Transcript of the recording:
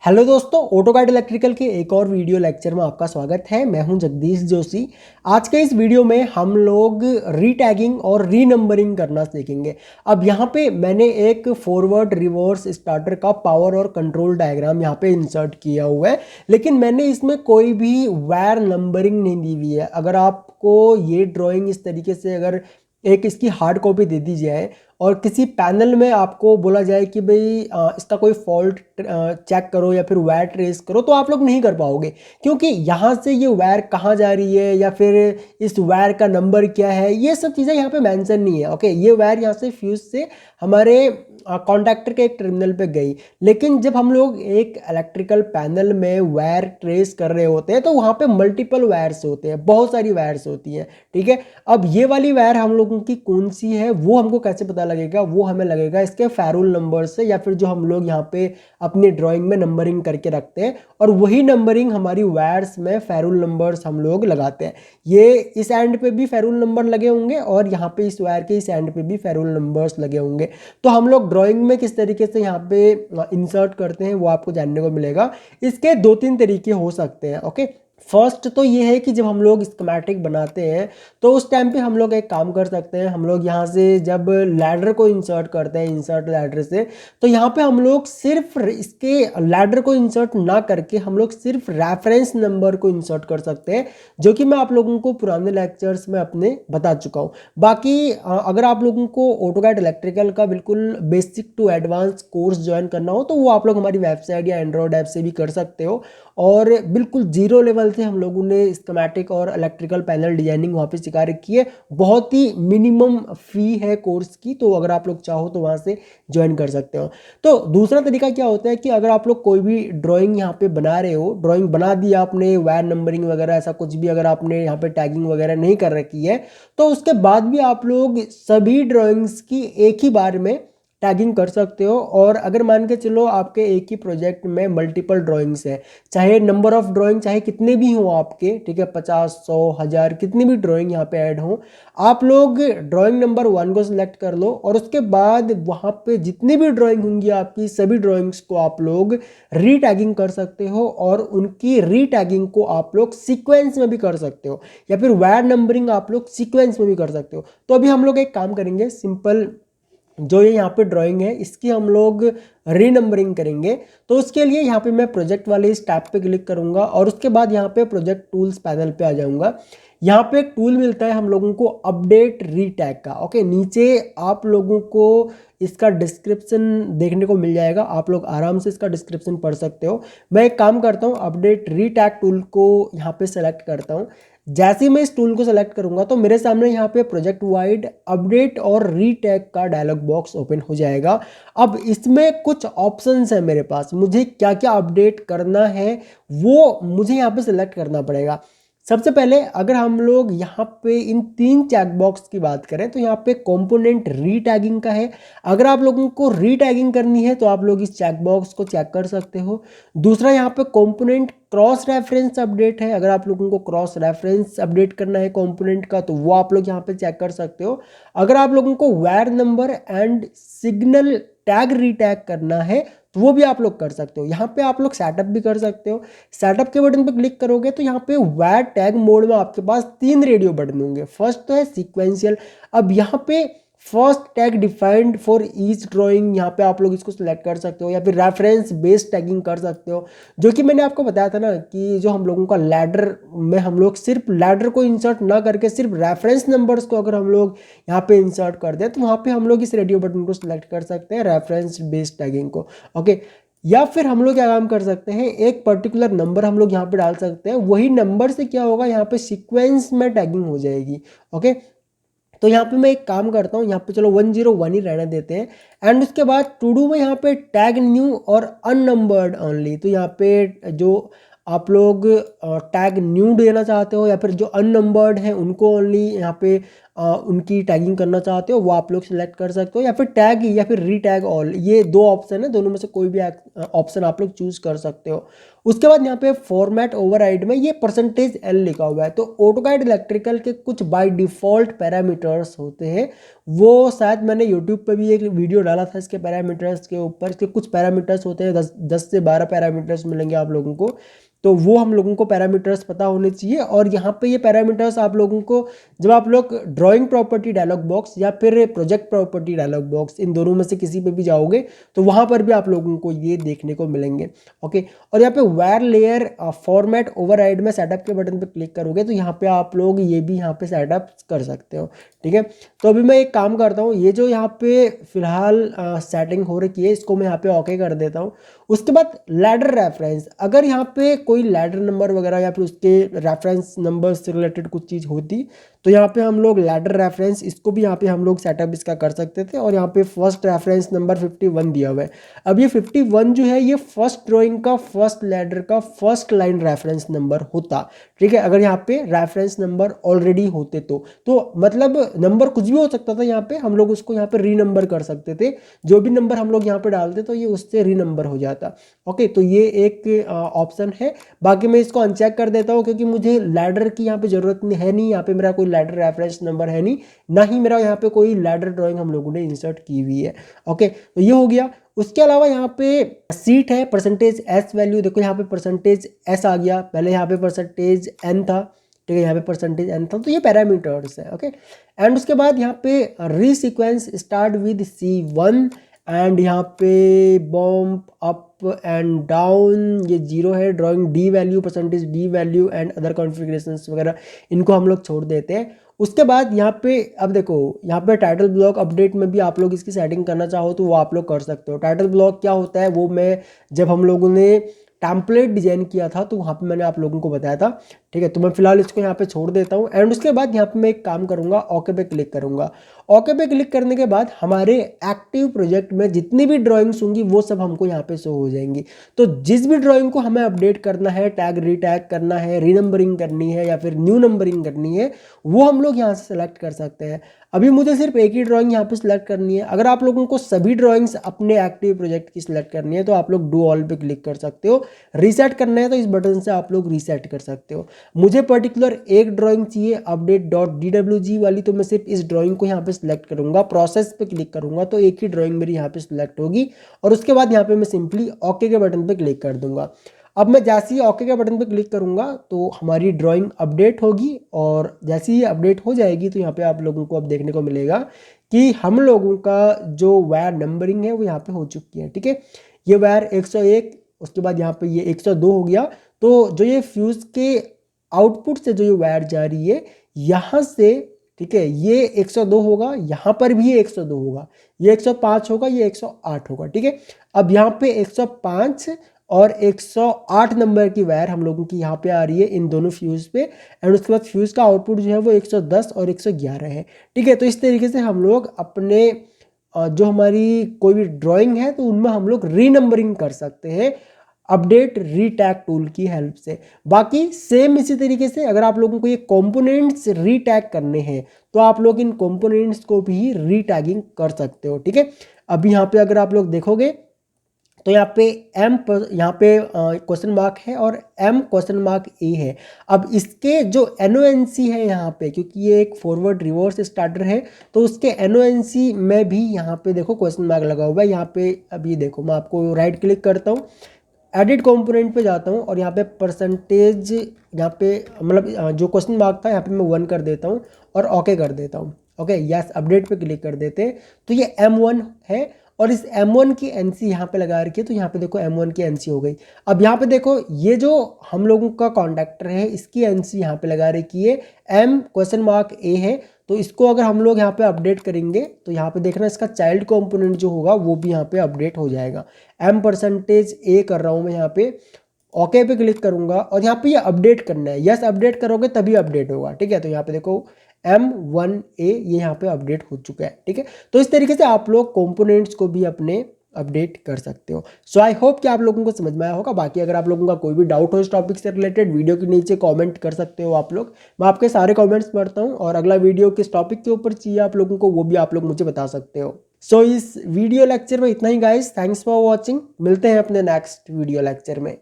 Hello दोस्तों, AutoCAD electrical के एक और वीडियो लेक्चर में आपका स्वागत है। मैं हूं जगदीश जोशी। आज के इस वीडियो में हम लोग रीटैगिंग और रीनंबरिंग करना सीखेंगे। अब यहाँ पे मैंने एक फॉरवर्ड रिवर्स स्टार्टर का पावर और कंट्रोल डायग्राम यहाँ पे इंसर्ट किया हुआ है, लेकिन मैंने इसमें कोई भी वायर नंबरिंग नहीं दी हुई है। अगर आपको ये ड्राइंग इस तरीके से अगर एक इसकी हार्ड कॉपी दे दी जाए और किसी पैनल में आपको बोला जाए कि भाई इसका कोई फॉल्ट चेक करो या फिर वायर ट्रेस करो, तो आप लोग नहीं कर पाओगे, क्योंकि यहाँ से ये वायर कहाँ जा रही है या फिर इस वायर का नंबर क्या है, ये सब चीज़ें यहाँ पे मेंशन नहीं है। ओके, ये वायर यहाँ से फ्यूज से हमारे कॉन्टैक्टर के एक टर्मिनल पे गई, लेकिन जब हम लोग एक इलेक्ट्रिकल पैनल में वायर ट्रेस कर रहे होते हैं तो वहाँ पे मल्टीपल वायर्स होते हैं, बहुत सारी वायर्स होती हैं। ठीक है, अब ये वाली वायर हम लोगों की कौन सी है वो हमको कैसे पता लगेगा? वो हमें लगेगा इसके फेरुल नंबर से, या फिर जो हम लोग यहाँ पे अपनी ड्राइंग में नंबरिंग करके रखते हैं, और वही नंबरिंग हमारी वायर्स में फेरुल नंबर्स हम लोग लगाते हैं। ये इस एंड पे भी फेरुल नंबर लगे होंगे और यहाँ पे इस वायर के इस एंड पे भी फेरुल नंबर्स लगे होंगे। तो हम लोग ड्राइंग में किस तरीके से यहाँ पे इंसर्ट करते हैं वो आपको जानने को मिलेगा। इसके दो तीन तरीके हो सकते हैं। ओके, फर्स्ट तो ये है कि जब हम लोग स्कीमेटिक बनाते हैं तो उस टाइम पे हम लोग एक काम कर सकते हैं। हम लोग यहाँ से जब लैडर को इंसर्ट करते हैं, इंसर्ट लैडर से, तो यहाँ पे हम लोग सिर्फ इसके लैडर को इंसर्ट ना करके हम लोग सिर्फ रेफरेंस नंबर को इंसर्ट कर सकते हैं, जो कि मैं आप लोगों को पुराने लेक्चर्स में अपने बता चुका हूँ। बाकी अगर आप लोगों को ऑटोकैड इलेक्ट्रिकल का बिल्कुल basic to advance course join करना हो तो वो आप लोग हमारी वेबसाइट या एंड्रॉयड ऐप से भी कर सकते हो। और बिल्कुल जीरो लेवल से हम लोगों ने स्कीमेटिक और इलेक्ट्रिकल पैनल डिजाइनिंग वहाँ पे सिखा रखी है। बहुत ही मिनिमम फी है कोर्स की, तो अगर आप लोग चाहो तो वहाँ से ज्वाइन कर सकते हो। तो दूसरा तरीका क्या होता है कि अगर आप लोग कोई भी ड्राइंग यहाँ पे बना रहे हो, ड्राइंग बना दी आपने, वायर नंबरिंग वगैरह ऐसा कुछ भी अगर आपने यहाँ पे टैगिंग वगैरह नहीं कर रखी है, तो उसके बाद भी आप लोग सभी ड्राइंग्स की एक ही बार में टैगिंग कर सकते हो। और अगर मान के चलो आपके एक ही प्रोजेक्ट में मल्टीपल ड्राइंग्स है, चाहे नंबर ऑफ ड्राइंग चाहे कितने भी हो आपके, ठीक है, 50, 100, 1000 कितनी भी ड्राइंग यहाँ पे ऐड हो, आप लोग ड्राइंग नंबर 1 को सिलेक्ट कर लो और उसके बाद वहाँ पे जितनी भी ड्राइंग होंगी आपकी सभी ड्राइंग्स को आप लोग रीटैगिंग कर सकते हो, और उनकी रीटैगिंग को आप लोग सीक्वेंस में भी कर सकते हो, या फिर वायर नंबरिंग आप लोग सीक्वेंस में भी कर सकते हो। तो अभी हम लोग एक काम करेंगे, सिंपल जो ये यहाँ पे ड्राइंग है इसकी हम लोग रीनंबरिंग करेंगे। तो उसके लिए यहाँ पे मैं प्रोजेक्ट वाले इस टैब पे क्लिक करूंगा और उसके बाद यहाँ पे प्रोजेक्ट टूल्स पैनल पे आ जाऊंगा। यहाँ पे एक टूल मिलता है हम लोगों को अपडेट रीटैग का। ओके, नीचे आप लोगों को इसका डिस्क्रिप्शन देखने को मिल जाएगा, आप लोग आराम से इसका डिस्क्रिप्शन पढ़ सकते हो। मैं एक काम करता हूँ, अपडेट रीटैग टूल को यहाँ पे सेलेक्ट करता हूँ। जैसे ही मैं इस टूल को सेलेक्ट करूंगा तो मेरे सामने यहाँ पे प्रोजेक्ट वाइड अपडेट और रीटैग का डायलॉग बॉक्स ओपन हो जाएगा। अब इसमें कुछ ऑप्शंस है मेरे पास, मुझे क्या क्या अपडेट करना है वो मुझे यहाँ पे सेलेक्ट करना पड़ेगा। सबसे पहले अगर हम लोग यहाँ पे इन 3 चेक बॉक्स की बात करें तो यहाँ पे कंपोनेंट रीटैगिंग का है। अगर आप लोगों को रीटैगिंग करनी है तो आप लोग इस चेक बॉक्स को चेक कर सकते हो। दूसरा यहाँ पे कंपोनेंट क्रॉस रेफरेंस अपडेट है, अगर आप लोगों को क्रॉस रेफरेंस अपडेट करना है कंपोनेंट का तो वो आप लोग यहाँ पे चेक कर सकते हो। अगर आप लोगों को wire number and signal tag retag करना है तो वो भी आप लोग कर सकते हो। यहाँ पे आप लोग सेटअप भी कर सकते हो। सेटअप के बटन पे क्लिक करोगे तो यहाँ पे वायर टैग मोड में आपके पास 3 रेडियो बटन होंगे। फर्स्ट तो है सीक्वेंशियल। अब यहाँ पे first tag defined for each drawing, यहाँ पे आप लोग इसको सिलेक्ट कर सकते हो, या फिर रेफरेंस बेस्ड टैगिंग कर सकते हो, जो कि मैंने आपको बताया था ना कि जो हम लोगों का लैडर में हम लोग सिर्फ लैडर को इंसर्ट ना करके सिर्फ रेफरेंस नंबर्स को अगर हम लोग यहाँ पे इंसर्ट कर दें तो वहाँ पे हम लोग इस रेडियो बटन को सिलेक्ट कर सकते हैं, रेफरेंस बेस्ड टैगिंग को। ओके, या फिर हम लोग क्या काम कर सकते हैं, एक पर्टिकुलर नंबर हम लोग यहाँ पे डाल सकते हैं, वही नंबर से क्या होगा यहाँ पे सीक्वेंस में टैगिंग हो जाएगी। ओके, तो यहाँ पे मैं एक काम करता हूँ, यहाँ पे चलो 101 ही रहने देते हैं। एंड उसके बाद टू डू में यहाँ पे टैग न्यू और अननंबर्ड ओनली, तो यहाँ पे जो आप लोग टैग न्यू देना चाहते हो या फिर जो अननंबर्ड है उनको ओनली यहाँ पे उनकी टैगिंग करना चाहते हो वो आप लोग सिलेक्ट कर सकते हो, या फिर टैग या फिर रीटैग ऑल, ये दो ऑप्शन है, दोनों में से कोई भी ऑप्शन आप लोग चूज कर सकते हो। उसके बाद यहाँ पे फॉर्मेट ओवरराइड में ये %L लिखा हुआ है, तो ऑटोकैड इलेक्ट्रिकल के कुछ बाय डिफॉल्ट पैरामीटर्स होते हैं, वो शायद मैंने यूट्यूब पे भी एक वीडियो डाला था इसके पैरामीटर्स के ऊपर। इसके कुछ पैरामीटर्स होते हैं, 10 से 12 पैरामीटर्स मिलेंगे आप लोगों को, तो वो हम लोगों को पैरामीटर्स पता होने चाहिए। और यहाँ पे ये पैरामीटर्स आप लोगों को जब आप लोग ड्राइंग प्रॉपर्टी डायलॉग बॉक्स या फिर प्रोजेक्ट प्रॉपर्टी डायलॉग बॉक्स, इन दोनों में से किसी पे भी जाओगे तो वहाँ पर भी आप लोगों को ये देखने को मिलेंगे। ओके, और यहाँ पे वायर लेयर फॉर्मेट ओवरराइड में सेटअप के बटन पे क्लिक करोगे तो यहाँ पे आप लोग ये भी यहाँ पे सेटअप कर सकते हो। ठीक है, तो अभी मैं एक काम करता हूँ, ये जो यहाँ पे फिलहाल सेटिंग हो रखी है इसको मैं यहाँ पे ओके कर देता हूँ। उसके बाद लैडर रेफरेंस, अगर यहाँ पे कोई लैडर नंबर वगैरह या फिर उसके रेफरेंस नंबर से रिलेटेड कुछ चीज़ होती तो यहाँ पे हम लोग लैडर रेफरेंस, इसको भी यहाँ पे हम लोग सेटअप इसका कर सकते थे। और यहाँ पे फर्स्ट रेफरेंस नंबर 51 दिया हुआ है। अब ये 51 जो है ये फर्स्ट ड्राइंग का फर्स्ट लैडर का फर्स्ट लाइन रेफरेंस नंबर होता। ठीक है, अगर यहाँ पे रेफरेंस नंबर ऑलरेडी होते तो मतलब नंबर कुछ भी हो सकता था, यहाँ पे हम लोग उसको यहाँ पे री नंबर कर सकते थे, जो भी नंबर हम लोग यहाँ पे डालते तो ये उससे री नंबर हो जाता। ओके, तो ये एक ऑप्शन है। बाकी मैं इसको अनचेक कर देता हूँ क्योंकि मुझे लैडर की यहाँ पे जरूरत है नहीं, यहाँ पे मेरा कोई लैडर रेफरेंस नंबर है नहीं, ना ही मेरा यहाँ पे कोई लैडर ड्राइंग हम लोगों ने इंसर्ट की हुई है। ओके, तो ये हो गया। उसके अलावा यहाँ पे सीट है, %S वैल्यू, देखो यहाँ पे %S आ गया, पहले यहाँ पे %N था। ठीक है, यहाँ पे %N था, तो ये पैरामीटर्स है। ओके, एंड उसके बाद यहाँ पे रीसीक्वेंस स्टार्ट विद C1 एंड यहाँ पे बम्प अप एंड डाउन ये 0 है। Drawing D value, %D value and other configurations वगैरह इनको हम लोग छोड़ देते हैं। उसके बाद यहाँ पे अब देखो, यहाँ पे टाइटल ब्लॉक अपडेट में भी आप लोग इसकी सेटिंग करना चाहो तो वो आप लोग कर सकते हो। टाइटल ब्लॉक क्या होता है वो मैं जब हम लोगों ने टेम्पलेट डिजाइन किया था तो वहाँ पे मैंने आप लोगों को बताया था। ठीक है, तो मैं फिलहाल इसको यहाँ पे छोड़ देता हूँ। एंड उसके बाद यहाँ पे मैं एक काम करूँगा, ओके पे क्लिक करूँगा। ओके पे क्लिक करने के बाद हमारे एक्टिव प्रोजेक्ट में जितनी भी ड्राइंग्स होंगी वो सब हमको यहाँ पे शो हो जाएंगी। तो जिस भी ड्राइंग को हमें अपडेट करना है, टैग रीटैग करना है, रीनंबरिंग करनी है या फिर न्यू नंबरिंग करनी है, वो हम लोग यहाँ से सेलेक्ट कर सकते हैं। अभी मुझे सिर्फ एक ही ड्राइंग यहाँ पे सिलेक्ट करनी है। अगर आप लोगों को सभी ड्राइंग्स अपने एक्टिव प्रोजेक्ट की सिलेक्ट करनी है तो आप लोग डू ऑल पे क्लिक कर सकते हो। रीसेट करना है तो इस बटन से आप लोग रीसेट कर सकते हो। मुझे पर्टिकुलर एक ड्राइंग चाहिए update.dwg वाली, तो मैं सिर्फ इस ड्राइंग को यहाँ पे सिलेक्ट करूंगा, प्रोसेस पे क्लिक करूंगा तो एक ही ड्राइंग मेरी यहाँ पे सिलेक्ट होगी। और उसके बाद यहाँ पे मैं सिंपली ओके के बटन पे क्लिक कर दूंगा। अब मैं जैसे ही ओके के बटन पे क्लिक करूंगा तो हमारी ड्राइंग अपडेट होगी, और जैसे ही अपडेट हो जाएगी तो यहाँ पे आप लोगों को अब देखने को मिलेगा कि हम लोगों का जो वायर नंबरिंग है वो यहाँ पे हो चुकी है। ठीक है, ये वायर 101, उसके बाद यहाँ पे ये 102 हो गया। तो जो ये फ्यूज के आउटपुट से जो ये वायर जा रही है यहाँ से, ठीक है, ये 102 होगा, यहाँ पर भी ये 102 होगा, ये 105 होगा, ये 108 होगा। ठीक है, अब यहाँ पे 105 और 108 नंबर की वायर हम लोगों की यहाँ पे आ रही है इन दोनों फ्यूज पे। एंड उसके बाद फ्यूज का आउटपुट जो है वो 110 और 111 है। ठीक है, तो इस तरीके से हम लोग अपने जो हमारी कोई भी ड्राइंग है तो उनमें हम लोग रीनंबरिंग कर सकते हैं अपडेट रीटैग टूल की हेल्प से। बाकी सेम इसी तरीके से अगर आप लोगों को ये कंपोनेंट्स रीटैग करने हैं तो आप लोग इन कंपोनेंट्स को भी रीटैगिंग कर सकते हो। ठीक है, अभी यहाँ पे अगर आप लोग देखोगे तो यहाँ पे यहाँ पे क्वेश्चन मार्क है और M?A है। अब इसके जो NONC है यहाँ पे, क्योंकि ये एक फॉरवर्ड रिवर्स स्टार्टर है तो उसके NONC में भी यहाँ पे देखो क्वेश्चन मार्क लगा हुआ है। यहाँ पे अभी देखो मैं आपको राइट क्लिक करता हूँ, एडिट कंपोनेंट पे जाता हूँ और यहाँ पे परसेंटेज, यहाँ पे मतलब जो क्वेश्चन मार्क था यहाँ पे मैं 1 कर देता हूँ और ओके कर देता हूँ। ओके, यस, अपडेट पे क्लिक कर देते हैं तो ये M1 है और इस M1 की NC यहाँ पे लगा रखी है। तो यहाँ पे देखो M1 की NC हो गई। अब यहाँ पे देखो ये जो हम लोगों का कॉन्डक्टर है इसकी NC यहाँ पे लगा रखी है M?A है। तो इसको अगर हम लोग यहाँ पे अपडेट करेंगे तो यहाँ पे देखना इसका चाइल्ड कंपोनेंट जो होगा वो भी यहाँ पे अपडेट हो जाएगा। M%A कर रहा हूँ मैं यहाँ पे, ओके पे क्लिक करूंगा और यहाँ पे ये अपडेट करना है। यस, अपडेट करोगे तभी अपडेट होगा। ठीक है, तो यहाँ पे देखो M1A ये यहाँ पे अपडेट हो चुका है। ठीक है, तो इस तरीके से आप लोग कंपोनेंट्स को भी अपने अपडेट कर सकते हो। सो आई होप कि आप लोगों को समझ में आया होगा। बाकी अगर आप लोगों का कोई भी डाउट हो इस टॉपिक से रिलेटेड, वीडियो के नीचे कमेंट कर सकते हो आप लोग। मैं आपके सारे कमेंट्स पढ़ता हूँ, और अगला वीडियो किस टॉपिक के ऊपर चाहिए आप लोगों को वो भी आप लोग मुझे बता सकते हो। सो इस वीडियो लेक्चर में इतना ही गाइस, थैंक्स फॉर वॉचिंग। मिलते हैं अपने नेक्स्ट वीडियो लेक्चर में।